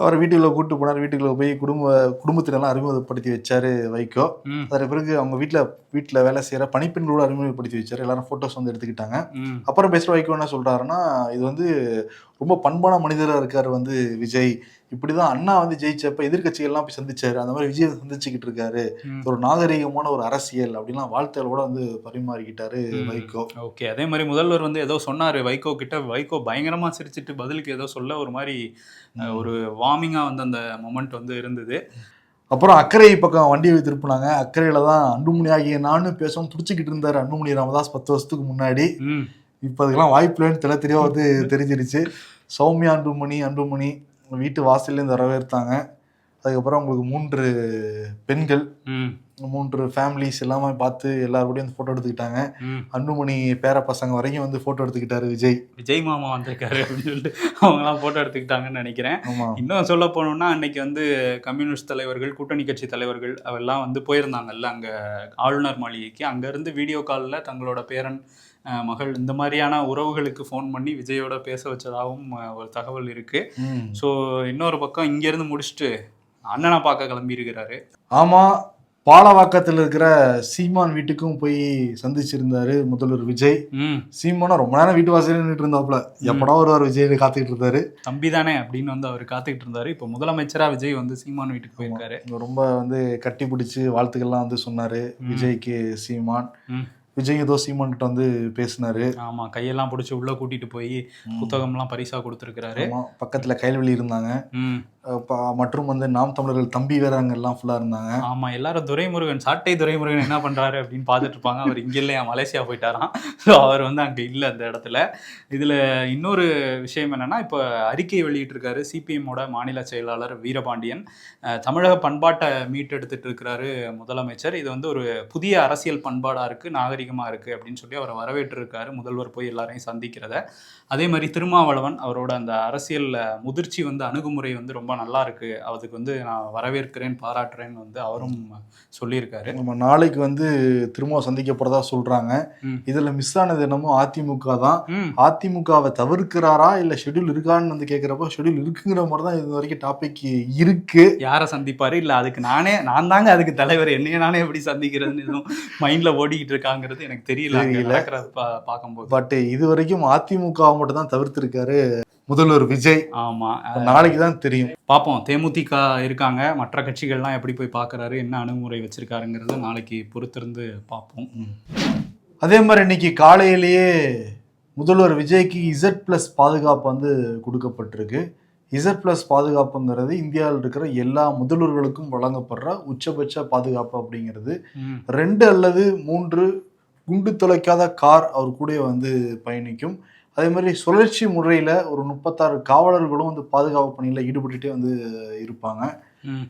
அவர் வீட்டுக்குள்ள கூட்டு போனார். வீட்டுக்குள்ள போய் குடும்பத்தினெல்லாம் அறிமுகப்படுத்தி வச்சாரு வைகோ. அதற்கு பிறகு அவங்க வீட்டுல வேலை செய்யற பணிப்பெண்களோட அறிமுகப்படுத்தி வச்சாரு. எல்லாரும் போட்டோஸ் வந்து எடுத்துக்கிட்டாங்க. அப்புறம் பேசுற வைகோ என்ன சொல்றாருன்னா, இது வந்து ரொம்ப பண்பான மனிதராக இருக்காரு வந்து விஜய். இப்படிதான் அண்ணா வந்து ஜெயிச்சப்ப எதிர்கட்சிகள்லாம் போய் சந்திச்சாரு, அந்த மாதிரி விஜய் சந்திச்சுக்கிட்டு இருக்காரு, ஒரு நாகரீகமான ஒரு அரசியல் அப்படின்லாம் வாழ்த்துகளோட வந்து பரிமாறிக்கிட்டாரு வைகோ. ஓகே, அதே மாதிரி முதல்வர் வந்து ஏதோ சொன்னாரு வைகோ கிட்ட. வைகோ பயங்கரமா சிரிச்சிட்டு பதிலுக்கு ஏதோ சொல்ல ஒரு மாதிரி ஒரு வார்மிங்கா வந்து அந்த மொமெண்ட் வந்து இருந்தது. அப்புறம் அக்கறை பக்கம் வண்டியை திருப்பினாங்க. அக்கறையில தான் அன்புமணி ஆகிய நானும் பேசவும் துடிச்சுக்கிட்டு இருந்தாரு அன்புமணி ராமதாஸ் 10 வருஷத்துக்கு முன்னாடி. இப்போ அதுக்கெல்லாம் வாய்ப்பு இல்லைன்னு தெளிவாக வந்து தெரிஞ்சிருச்சு. சௌமியா அன்புமணி வீட்டு வாசல்லேருந்து வரவேற்றாங்க. அதுக்கப்புறம் உங்களுக்கு 3 பெண்கள், 3 ஃபேமிலிஸ் எல்லாமே பார்த்து எல்லாருக்கூடையும் வந்து ஃபோட்டோ எடுத்துக்கிட்டாங்க. அன்புமணி பேர பசங்க வரைக்கும் வந்து ஃபோட்டோ எடுத்துக்கிட்டாரு விஜய் மாமா வந்திருக்காரு அப்படின்னு சொல்லிட்டு அவங்களாம் ஃபோட்டோ எடுத்துக்கிட்டாங்கன்னு நினைக்கிறேன். இன்னும் சொல்ல போனோம்னா, அன்னைக்கு வந்து கம்யூனிஸ்ட் தலைவர்கள், கூட்டணி கட்சி தலைவர்கள் அவெல்லாம் வந்து போயிருந்தாங்கல்ல அங்கே ஆளுநர் மாளிகைக்கு. அங்கேருந்து வீடியோ காலில் தங்களோட பேரன் மகள் இந்த மாதிரியான உறவுகளுக்கு ஃபோன் பண்ணி விஜயோட பேச வச்சதாகவும் ஒரு தகவல் இருக்கு. ஸோ இன்னொரு பக்கம் இங்கேருந்து முடிச்சுட்டு அண்ணனை பார்க்க கிளம்பி இருக்கிறாரு. ஆமாம், பாலவாக்கத்தில் இருக்கிற சீமான் வீட்டுக்கும் போய் சந்திச்சிருந்தாரு முதல்வர் விஜய். சீமானா ரொம்ப நேரம் வீட்டு வாசலே நின்றுட்டு இருந்தாப்புல, எப்படா வருவார் விஜய் காத்துக்கிட்டு இருந்தாரு. தம்பி தானே அப்படின்னு வந்து அவர் காத்துக்கிட்டு இருந்தாரு. இப்போ முதலமைச்சரா விஜய் வந்து சீமான் வீட்டுக்கு போயிருக்காரு. ரொம்ப வந்து கட்டி பிடிச்சி வாழ்த்துக்கள்லாம் வந்து சொன்னாரு விஜய்க்கு சீமான். விஜய் ஏதோ சீமான் கிட்ட வந்து பேசினாரு. ஆமா, கையெல்லாம் பிடிச்சி உள்ள கூட்டிட்டு போய் புத்தகம்லாம் பரிசா கொடுத்துருக்காரு. பக்கத்துல கைல்வெளி இருந்தாங்க. மற்றும் வந்து நாம் தமிழர்கள் தம்பி வேற அங்கெல்லாம் ஃபுல்லாக இருந்தாங்க. ஆமா, எல்லாரும் துரைமுருகன், சாட்டை துரைமுருகன் என்ன பண்றாரு அப்படின்னு பார்த்துட்டு இருப்பாங்க. அவர் இங்க இல்லையா, மலேசியா போயிட்டாராம். ஸோ அவர் வந்து அங்க இல்லை அந்த இடத்துல. இதுல இன்னொரு விஷயம் என்னன்னா, இப்போ அறிக்கை வெளியிட்டிருக்காரு சிபிஎம்மோட மாநில செயலாளர் வீரபாண்டியன். தமிழக பண்பாட்டை மீட்டெடுத்துட்டு இருக்கிறாரு முதலமைச்சர். இது வந்து ஒரு புதிய அரசியல் பண்பாடா இருக்கு, நாகரிகமா இருக்கு அப்படின்னு சொல்லி அவரை வரவேற்றிருக்காரு, முதல்வர் போய் எல்லாரையும் சந்திக்கிறத. அதே மாதிரி திருமாவளவன் அவரோட அந்த அரசியல் முதிர்ச்சி வந்து அணுகுமுறை வந்து ரொம்ப நல்லா இருக்கு, அதுக்கு வந்து நான் வரவேற்கிறேன், பாராட்டுறேன்னு வந்து அவரும் சொல்லியிருக்காரு. நம்ம நாளைக்கு வந்து திரும்ப சந்திக்க போறதா சொல்றாங்க. இதுல மிஸ் ஆனது என்னமோ அதிமுக தான். அதிமுகவை தவிர்க்கிறாரா இல்ல ஷெட்யூல் இருக்கான்னு வந்து கேட்கிறப்ப ஷெட்யூல் இருக்குங்கிற மாதிரி தான் இது வரைக்கும் டாபிக் இருக்கு. யாரை சந்திப்பாரு, இல்ல அதுக்கு நான் தாங்க அதுக்கு தலைவர், என்னைய நானே எப்படி சந்திக்கிறதுன்னு எதுவும் மைண்ட்ல ஓடிக்கிட்டு இருக்காங்கிறது எனக்கு தெரியல பார்க்கும்போது. பட் இது வரைக்கும் அதிமுக மட்டும் தான் தவிர்த்திருக்காரு முதல்வர் விஜய். ஆமா, நாளைக்கு தான் தெரியும். பார்ப்போம். தேமுதிக இருக்காங்க, மற்ற கட்சிகள்லாம் எப்படி போய் பார்க்குறாரு, என்ன அணுகுமுறை வச்சிருக்காருங்கிறத நாளைக்கு பொறுத்திருந்து பார்ப்போம். அதே மாதிரி இன்னைக்கு காலையிலேயே முதல்வர் விஜய்க்கு Z+ பாதுகாப்பு வந்து கொடுக்கப்பட்டிருக்கு. Z+ பாதுகாப்புங்கிறது இந்தியாவில் இருக்கிற எல்லா முதல்வர்களுக்கும் வழங்கப்படுற உச்சபட்ச பாதுகாப்பு அப்படிங்கிறது. 2 அல்லது 3 குண்டு தொலைக்காத கார் அவர் கூட வந்து பயணிக்கும். அதே மாதிரி சுழற்சி முறையில் ஒரு 36 காவலர்களும் வந்து பாதுகாப்பு பணியில் ஈடுபட்டுட்டே வந்து இருப்பாங்க.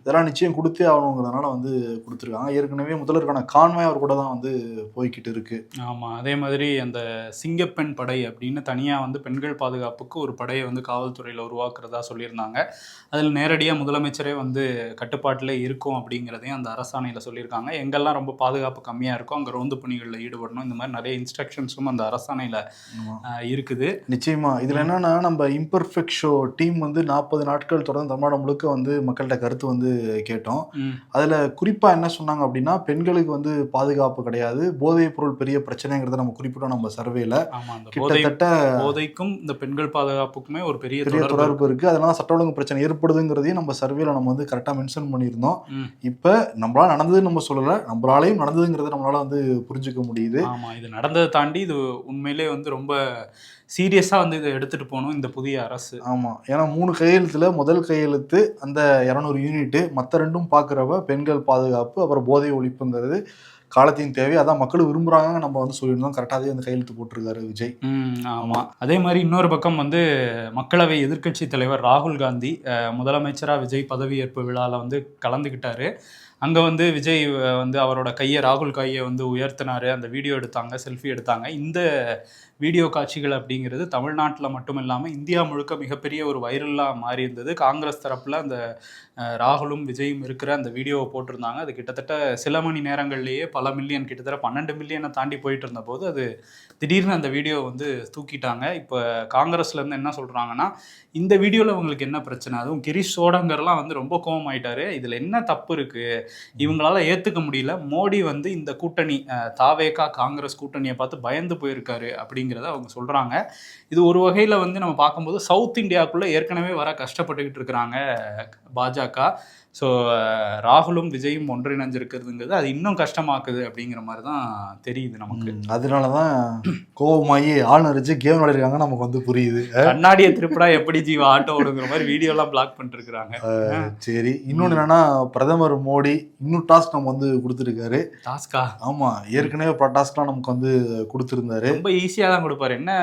இதெல்லாம் நிச்சயம் கொடுத்தே ஆகணுங்கிறதுனால வந்து கொடுத்துருக்காங்க. ஏற்கனவே முதல்வருக்கான கான்வாய் அவர் கூட தான் வந்து போய்கிட்டு இருக்கு. ஆமாம், அதே மாதிரி அந்த சிங்கப்பெண் படை அப்படின்னு தனியாக வந்து பெண்கள் பாதுகாப்புக்கு ஒரு படையை வந்து காவல்துறையில் உருவாக்குறதா சொல்லியிருந்தாங்க. அதில் நேரடியாக முதலமைச்சரே வந்து கட்டுப்பாட்டில் இருக்கும் அப்படிங்கிறதையும் அந்த அரசாணையில் சொல்லியிருக்காங்க. எங்கெல்லாம் ரொம்ப பாதுகாப்பு கம்மியாக இருக்கும் அங்கே ரோந்து பணிகளில் ஈடுபடணும், இந்த மாதிரி நிறைய இன்ஸ்ட்ரக்ஷன்ஸும் அந்த அரசாணையில் இருக்குது. நிச்சயமா இதில் என்னன்னா, நம்ம இம்பர்ஃபெக்ட் ஷோ டீம் வந்து 40 நாட்கள் தொடர்ந்து தமிழ்நாடு முழுக்க வந்து மக்கள்கிட்ட கருத்து வந்து கேட்டோம். அதுல குறிப்பா என்ன சொன்னாங்க அப்படின்னா, பெண்களுக்கு வந்து பாதுகாப்பு கிடையாது, போதைப் பொருள் பெரிய பிரச்சனைங்கிறத நம்ம குறிப்பிட்டோம் நம்ம சர்வேல. கிட்டத்தட்ட போதைக்கும் இந்த பெண்கள் பாதுகாப்புக்குமே ஒரு பெரிய தொடர்பு இருக்கு. அதனால சட்ட ஒழுங்கு பிரச்சனை ஏற்படுதுங்கிறதையும் நம்ம சர்வேல நம்ம வந்து கரெக்டா மென்ஷன் பண்ணியிருந்தோம். இப்ப நம்மளால நடந்ததுன்னு நம்ம சொல்லல, நம்மளாலையும் நடந்ததுங்கிறத நம்மளால வந்து புரிஞ்சுக்க முடியுது. ஆமா, இது நடந்ததை தாண்டி இது உண்மையிலே வந்து ரொம்ப சீரியஸாக வந்து இதை எடுத்துகிட்டு போகணும் இந்த புதிய அரசு. ஆமாம், ஏன்னா 3 கையெழுத்தில் முதல் கையெழுத்து அந்த 200 யூனிட்டு, மற்ற 2ம் பார்க்குறப்ப பெண்கள் பாதுகாப்பு அப்புறம் போதை ஒழிப்புங்கிறது காலத்தின் தேவை, அதான் மக்கள் விரும்புகிறாங்க நம்ம வந்து சொல்லியிருந்தோம். கரெக்டாகவே அந்த கையெழுத்து போட்டிருக்காரு விஜய். ஆமாம், அதே மாதிரி இன்னொரு பக்கம் வந்து மக்களவை எதிர்க்கட்சி தலைவர் ராகுல் காந்தி முதலமைச்சராக விஜய் பதவியேற்பு விழாவில் வந்து கலந்துக்கிட்டாரு. அங்கே வந்து விஜய் வந்து அவரோட ராகுல் கையை வந்து உயர்த்தினார், அந்த வீடியோ எடுத்தாங்க, செல்ஃபி எடுத்தாங்க. இந்த வீடியோ காட்சிகள் அப்படிங்கிறது தமிழ்நாட்டில் மட்டும் இல்லாமல் இந்தியா முழுக்க மிகப்பெரிய ஒரு வைரலாக மாறி இருந்தது. காங்கிரஸ் தரப்பில் அந்த ராகுலும் விஜயும் இருக்கிற அந்த வீடியோவை போட்டிருந்தாங்க. அது கிட்டத்தட்ட சில மணி நேரங்கள்லேயே பல மில்லியன், கிட்டத்தட்ட 12 மில்லியனை தாண்டி போயிட்டு இருந்தபோது அது திடீர்னு அந்த வீடியோ வந்து தூக்கிட்டாங்க. இப்போ காங்கிரஸ்லேருந்து என்ன சொல்கிறாங்கன்னா, இந்த வீடியோவில் அவங்களுக்கு என்ன பிரச்சனை, அதுவும் கிரீஷ் சோடங்கர்லாம் வந்து ரொம்ப கோபமாயிட்டாரு, இதில் என்ன தப்பு இருக்குது, இவங்களால ஏற்றுக்க முடியல, மோடி வந்து இந்த கூட்டணி தாவேகா காங்கிரஸ் கூட்டணியை பார்த்து பயந்து போயிருக்காரு அப்படிங்கிறத அவங்க சொல்கிறாங்க. இது ஒரு வகையில் வந்து நம்ம பார்க்கும்போது சவுத் இந்தியாவுக்குள்ளே ஏற்கனவே வர கஷ்டப்பட்டுக்கிட்டு இருக்கிறாங்க பாஜக. ஸோ ராகுலும் விஜயும் ஒன்றிணைஞ்சிருக்கிறதுங்கிறது அது இன்னும் கஷ்டமாக்குது அப்படிங்கிற மாதிரி தான் தெரியுது நமக்கு. அதனால தான் கோவமாகி ஆளுநர் வச்சு கேம் விளையாடுறாங்க, நமக்கு வந்து புரியுது. கண்ணாடியை திருப்பிடா எப்படி ஜீவா ஆட்டோ ஓடுங்கிற மாதிரி வீடியோலாம் பிளாக் பண்ணிட்டு இருக்கிறாங்க. சரி, இன்னொன்று என்னன்னா, பிரதமர் மோடி இன்னும் டாஸ்க் நம்ம வந்து கொடுத்துருக்காரு. டாஸ்கா? ஆமாம், ஏற்கனவே டாஸ்க்லாம் நமக்கு வந்து கொடுத்துருந்தாரு. ரொம்ப ஈஸியாக தான் கொடுப்பாரு. என்ன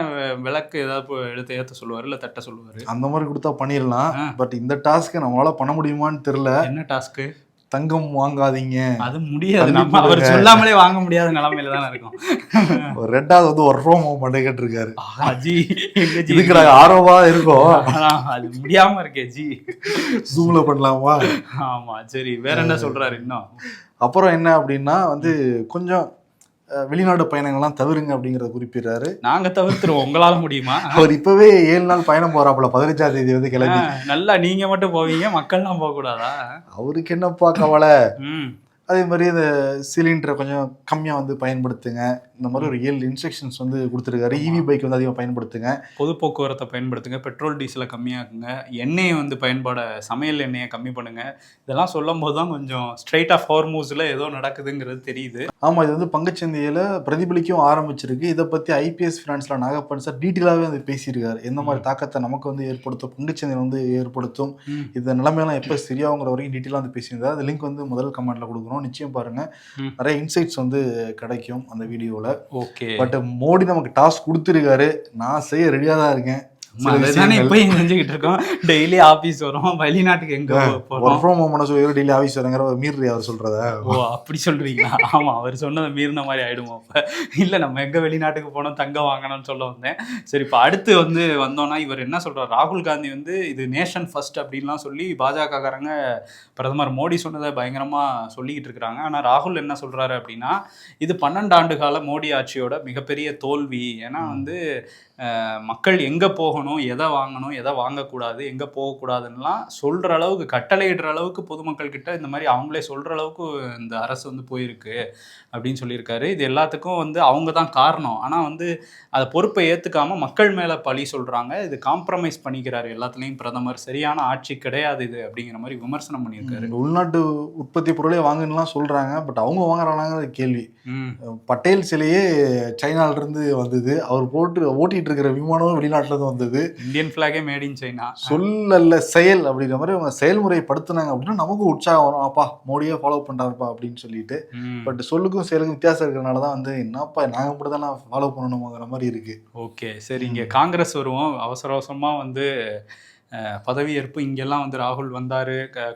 விளக்கு ஏதாவது ஏற்ற சொல்லுவார், இல்லை தட்ட சொல்லுவார், அந்த மாதிரி கொடுத்தா பண்ணிடலாம். பட் இந்த டாஸ்க்கை நம்மளால பண்ண முடியுமான்னு தெரியல. என்ன டாஸ்க்கு? தங்கம் வாங்காதீங்க. அது முடியாது, நம்ம அவர் சொல்லாமலே வாங்க முடியாத நிலைமையில தான் இருக்கும். 2வது வந்து ஒரு ரூம் பண்ணிக்கிட்டு இருக்காரு. ஜி இதுக்கு ஆர்வமா இருக்கும், அது முடியாம இருக்கே ஜி. ஜூம்ல பண்ணலாமா? ஆமா, சரி, வேற என்ன சொல்றாரு இன்னும்? அப்புறம் என்ன அப்படின்னா வந்து கொஞ்சம் வெளிநாடு பயணங்கள்லாம் தவிருங்க அப்படிங்கிறத குறிப்பிடுறாரு. நாங்க தவிர்த்துருவோம், உங்களால முடியுமா? அவர் இப்பவே 7 நாள் பயணம் போறாப்புல, 15ஆம் தேதி வந்து கிளம்பி. நல்லா நீங்க மட்டும் போவீங்க, மக்கள்லாம் போக கூடாதா? அவருக்கு என்னப்பா கவலை, அதே மாதிரி இந்த சிலிண்டரை கொஞ்சம் கம்மியாக வந்து பயன்படுத்துங்க, இந்த மாதிரி ஒரு 7 இன்ஸ்ட்ரக்ஷன்ஸ் வந்து கொடுத்துருக்காரு. இவி பைக் வந்து அதிகமாக பயன்படுத்துங்க, பொது போக்குவரத்தை பயன்படுத்துங்க, பெட்ரோல் டீசலை கம்மியாக்குங்க, எண்ணெயை வந்து சமையல் எண்ணெயை கம்மி பண்ணுங்க. இதெல்லாம் சொல்லும் போது தான் கொஞ்சம் ஸ்ட்ரெயிட் ஆஃப் ஹார்மூஸில் ஏதோ நடக்குதுங்கிறது தெரியுது. ஆமாம், இது வந்து பங்குச்சந்தையில் பிரதிபலிக்கவும் ஆரம்பிச்சிருக்கு. இதை பற்றி ஐபிஎஸ் ஃபினான்ஸில் நாகப்பன் சார் டீட்டெயிலாகவே வந்து பேசியிருக்காரு. எந்த மாதிரி தாக்கத்தை நமக்கு வந்து ஏற்படுத்தும், பங்குச்சந்தை வந்து ஏற்படுத்தும், இந்த நிலைமையெல்லாம் எப்போ சரியாகுங்கிற வரைக்கும் டீட்டெயிலாக வந்து பேசியிருந்தார். அது லிங்க் வந்து முதல் கமெண்ட்டில் கொடுக்குறோம், நிச்சயம் பாருங்க. நிறைய இன்சைட்ஸ் வந்து கிடைக்கும் அந்த வீடியோல. ஓகே, பட் மோடி நமக்கு டாஸ்க் கொடுத்துருக்காரு, நான் செய்ய ரெடியா தான் இருக்கேன். செஞ்சுக்கிட்டு இருக்கோம். டெய்லி ஆபீஸ் வரும், வெளிநாட்டுக்கு எங்க ஒர்க் ஃப்ரம் ஹோம் பண்ண சொல்லி டெய்லி ஆஃபீஸ் வரங்கிற மீறி அவர் சொல்றத. ஓ அப்படி சொல்றீங்களா? ஆமா, அவர் சொன்னதை மீறின மாதிரி ஆயிடுமோ. அப்ப இல்ல, நம்ம எங்க வெளிநாட்டுக்கு போனோம் தங்கம் வாங்கணும்னு சொல்ல வந்தேன். சரி, இப்போ அடுத்து வந்து வந்தோம்னா இவர் என்ன சொல்றாரு, ராகுல் காந்தி வந்து இது நேஷன் ஃபர்ஸ்ட் அப்படின்லாம் சொல்லி பாஜக காரங்க பிரதமர் மோடி சொன்னதை பயங்கரமா சொல்லிக்கிட்டு இருக்கிறாங்க. ஆனா ராகுல் என்ன சொல்றாரு அப்படின்னா, இது 12 ஆண்டு கால மோடி ஆட்சியோட மிகப்பெரிய தோல்வி. ஏன்னா வந்து மக்கள் எங்கே போகணும், எதை வாங்கணும், எதை வாங்கக்கூடாது, எங்கே போகக்கூடாதுன்னெலாம் சொல்கிற அளவுக்கு, கட்டளையிடுற அளவுக்கு பொதுமக்கள் கிட்ட இந்த மாதிரி அவங்களே சொல்கிற அளவுக்கு இந்த அரசு வந்து போயிருக்கு அப்படின்னு சொல்லியிருக்காரு. இது எல்லாத்துக்கும் வந்து அவங்க தான் காரணம். ஆனால் வந்து அதை பொறுப்பை ஏற்றுக்காமல் மக்கள் மேலே பழி சொல்கிறாங்க. இது காம்ப்ரமைஸ் பண்ணிக்கிறாரு எல்லாத்துலேயும் பிரதமர். சரியான ஆட்சி கிடையாது இது அப்படிங்கிற மாதிரி விமர்சனம் பண்ணியிருக்காரு. உள்நாட்டு உற்பத்தி பொருளே வாங்கணும்லாம் சொல்கிறாங்க, பட் அவங்க வாங்குறாங்க கேள்வி. பட்டேல் சிலையே சைனாலிருந்து வந்தது, அவர் ஓட்டிட்டு இருக்கிற விமானமும் வெளிநாட்டுல இருந்து வந்தது. இந்தியன் பிளாகே மேட் இன் சைனா. சொல்லல செயல் அப்படிங்கிற மாதிரி அவங்க செயல்முறைப்படுத்தினாங்க அப்படின்னா நமக்கு உற்சாகம் வரும், அப்பா மோடியே ஃபாலோ பண்றாருப்பா அப்படின்னு சொல்லிட்டு. பட் சொல்லுக்கும் செயலுக்கும் வித்தியாசம் இருக்கிறனாலதான் வந்து என்னப்பா நாங்க மட்டும் தான் ஃபாலோ பண்ணணுங்கிற மாதிரி இருக்கு. ஓகே, சரி, இங்க காங்கிரஸ் வருவோம். அவசர அவசரமா வந்து பதவியேற்பு இங்கெல்லாம் வந்து ராகுல் வந்தார்.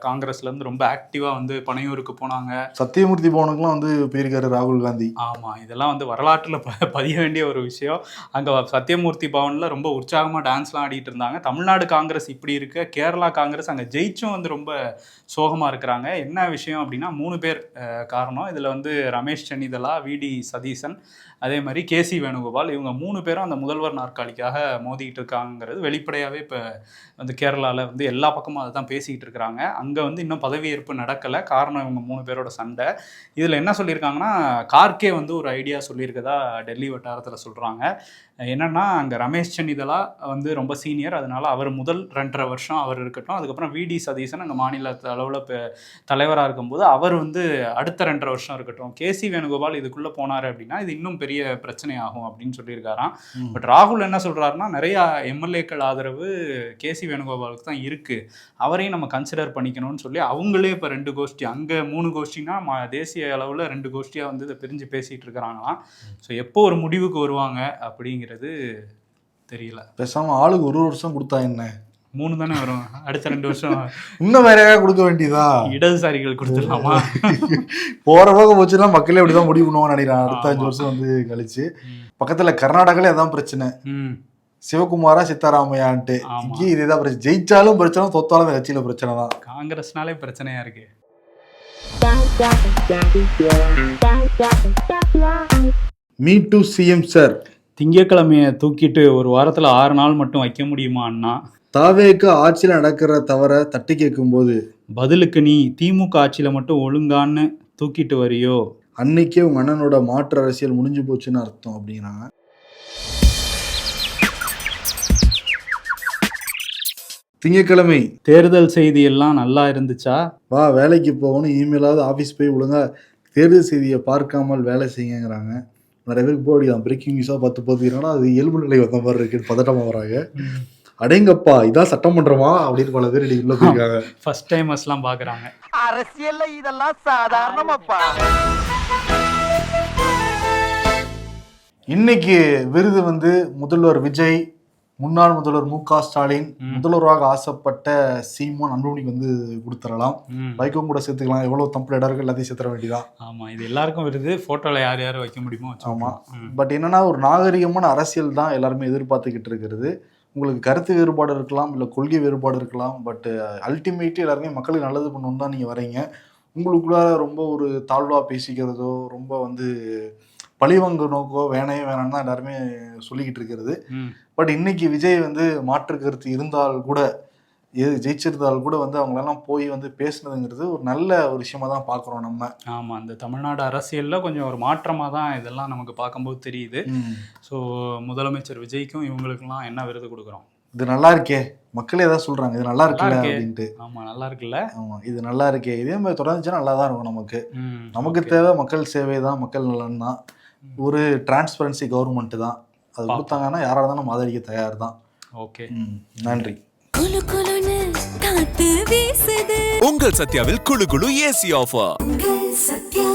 காங்கிரஸ்லேருந்து ரொம்ப ஆக்டிவாக வந்து பனையூருக்கு போனாங்க. சத்தியமூர்த்தி பவனுக்குலாம் வந்து போயிருக்காரு ராகுல் காந்தி. ஆமாம், இதெல்லாம் வந்து வரலாற்றில் பதிய வேண்டிய ஒரு விஷயம். அங்கே சத்தியமூர்த்தி பவனில் ரொம்ப உற்சாகமாக டான்ஸ்லாம் ஆடிட்டு இருந்தாங்க. தமிழ்நாடு காங்கிரஸ் இப்படி இருக்க, கேரளா காங்கிரஸ் அங்கே ஜெயிச்சும் வந்து ரொம்ப சோகமாக இருக்கிறாங்க. என்ன விஷயம் அப்படின்னா 3 பேர் காரணம். இதில் வந்து ரமேஷ் சென்னிதலா, விடி சதீசன், அதே மாதிரி கேசி வேணுகோபால், இவங்க 3 பேரும் அந்த முதல்வர் நாற்காலிக்காக மோதிக்கிட்டு இருக்காங்கிறது வெளிப்படையாகவே இப்போ வந்து கேரளாவில் வந்து எல்லா பக்கமும் அதை தான் பேசிக்கிட்டு இருக்கிறாங்க. அங்கே வந்து இன்னும் பதவியேற்பு நடக்கலை. காரணம் இவங்க 3 பேரோட சண்டை. இதில் என்ன சொல்லியிருக்காங்கன்னா, கார்கே வந்து ஒரு ஐடியா சொல்லியிருக்கதா டெல்லி வட்டாரத்தில் சொல்கிறாங்க. என்னென்னா, அங்கே ரமேஷ் சென்னிதலா வந்து ரொம்ப சீனியர், அதனால் அவர் முதல் 2.5 வருஷம் அவர் இருக்கட்டும். அதுக்கப்புறம் விடி சதீசன் அங்கே மாநில அளவில் தலைவராக இருக்கும்போது அவர் வந்து அடுத்த 2.5 வருஷம் இருக்கட்டும். கேசி வேணுகோபால் இதுக்குள்ளே போனார் அப்படின்னா இது இன்னும் பெரிய பிரச்சனை ஆகும் அப்படின்னு சொல்லியிருக்காராம். பட் ராகுல் என்ன சொல்கிறாருன்னா, நிறையா எம்எல்ஏக்கள் ஆதரவு கேசி வேணுகோபாலுக்கு தான் இருக்குது, அவரையும் நம்ம கன்சிடர் பண்ணிக்கணும்னு சொல்லி அவங்களே இப்போ 2 கோஷ்டி, அங்கே 3 கோஷ்டினா தேசிய அளவில் 2 கோஷ்டியாக வந்து இதை பிரிஞ்சு பேசிகிட்டு இருக்கிறாங்களாம். ஸோ எப்போ ஒரு முடிவுக்கு வருவாங்க அப்படிங்கிறது தெரியல. பேசாம ஆளுக்கு 1 வருஷம் கொடுத்தா என்ன, 3 தானே வரும், அடுத்த 2 வருஷம் இன்னும் வேற கொடுக்க வேண்டியதா, இடதுசாரிகள் கொடுத்துடலாமா? போற பக்கம் போச்சுன்னா மக்களே அப்படிதான் முடிவு பண்ணுவாங்க நினைக்கிறேன். அடுத்த 5 வருஷம் வந்து கழிச்சு. பக்கத்துல கர்நாடகால அதான் பிரச்சனை, சிவகுமாரா சித்தாராமையான்ட்டு. இங்கே இதேதான் பிரச்சனை, ஜெயிச்சாலும் பிரச்சனை, தோத்தாலும் கட்சியில பிரச்சனை தான். காங்கிரஸ்னாலே பிரச்சனையா இருக்கு. மீ டு சிஎம் சார், திங்கட்கிழமையை தூக்கிட்டு ஒரு வாரத்தில் 6 நாள் மட்டும் வைக்க முடியுமா அண்ணா? தாவேக்கு ஆட்சியில் நடக்கிற தவிர தட்டி கேட்கும் போது பதிலுக்கு நீ திமுக ஆட்சியில் மட்டும் ஒழுங்கான்னு தூக்கிட்டு வரியோ, அன்னைக்கே உங்க அண்ணனோட மாற்று அரசியல் முடிஞ்சு போச்சுன்னு அர்த்தம் அப்படிங்கிறாங்க. திங்கட்கிழமை தேர்தல் செய்தி எல்லாம் நல்லா இருந்துச்சா? வா வேலைக்கு போகணும், இமெயிலாவது ஆஃபீஸ் போய் ஒழுங்கா தேர்தல் செய்தியை பார்க்காமல் வேலை செய்யுங்கிறாங்க. நிறைய பேருக்கு போடிதான் பிரேக்கிங் நியூஸாக பார்த்துக்கிறோன்னா அது இயல்பு நிலை வந்த மாதிரி இருக்கு, பதட்டமாக வராங்க. அடேங்கப்பா இதான் சட்டமன்றமா அப்படின்னு பல பேர் இன்னைக்கு உள்ள போயிருக்காங்க. ஃபர்ஸ்ட் டைமர்ஸ்லாம் பார்க்குறாங்க. அரசியல்ல இதெல்லாம் சாதாரணமாப்பா. இன்னைக்கு விருது வந்து முதல்வர் விஜய், முன்னாள் முதல்வர் மு.க. ஸ்டாலின், முதல்வராக ஆசைப்பட்ட சீமான், அன்புமணிக்கு வந்து கொடுத்துடலாம். வைக்கம் கூட சேர்த்துக்கலாம், எவ்வளவு தம்பு இடம் இருக்கு எல்லாத்தையும் சேர்த்துற வேண்டியதான். ஆமா, இது எல்லாருக்கும் வருது. போட்டோல யார் யாரும் வைக்க முடியுமோ. ஆமா, பட் என்னன்னா ஒரு நாகரிகமான அரசியல் தான் எல்லாருமே எதிர்பார்த்துக்கிட்டு இருக்கிறது. உங்களுக்கு கருத்து வேறுபாடு இருக்கலாம், இல்லை கொள்கை வேறுபாடு இருக்கலாம், பட் அல்டிமேட்லி எல்லாருமே மக்களுக்கு நல்லது பண்ணணும்னு தான் நீங்கள் வரீங்க. உங்களுக்குள்ள ரொம்ப ஒரு தாழ்வாக பேசிக்கிறதோ, ரொம்ப வந்து பழிவங்க நோக்கோ வேணான்னு தான் எல்லாருமே சொல்லிக்கிட்டு இருக்கிறது. பட் இன்னைக்கு விஜய் வந்து மாற்று கருத்து இருந்தால் கூட ஜெயிச்சிருந்தால் கூட வந்து அவங்களெல்லாம் போய் வந்து பேசுனதுங்கிறது ஒரு நல்ல ஒரு விஷயமா தான் பார்க்குறோம் நம்ம. ஆமாம், அந்த தமிழ்நாடு அரசியலில் கொஞ்சம் ஒரு மாற்றமாக தான் இதெல்லாம் நமக்கு பார்க்கும்போது தெரியுது. ஸோ முதலமைச்சர் விஜய்க்கும் இவங்களுக்கெல்லாம் என்ன விருது கொடுக்குறோம்? இது நல்லா இருக்கே, மக்களே ஏதாவது சொல்றாங்க, இது நல்லா இருக்குல்ல அப்படின்ட்டு. ஆமாம், நல்லா இருக்குல்ல. ஆமாம், இது நல்லா இருக்கே, இதே மாதிரி தொடர்ந்துச்சுன்னா நல்லா தான் இருக்கும் நமக்கு. நமக்கு தேவை மக்கள் சேவை தான், மக்கள் நலன் தான், ஒரு டிரான்ஸ்பரன்சி கவர்மெண்ட் தான். அது கொடுத்தாங்கன்னா யாராக இருந்தாலும் ஆதரிக்க தயார் தான். ஓகே, நன்றி. குலு குலுன்னு காத்து வீசுது உங்கள் சத்யாவில் குளு குளு ஏசி ஆஃபர். உங்கள் சத்யா.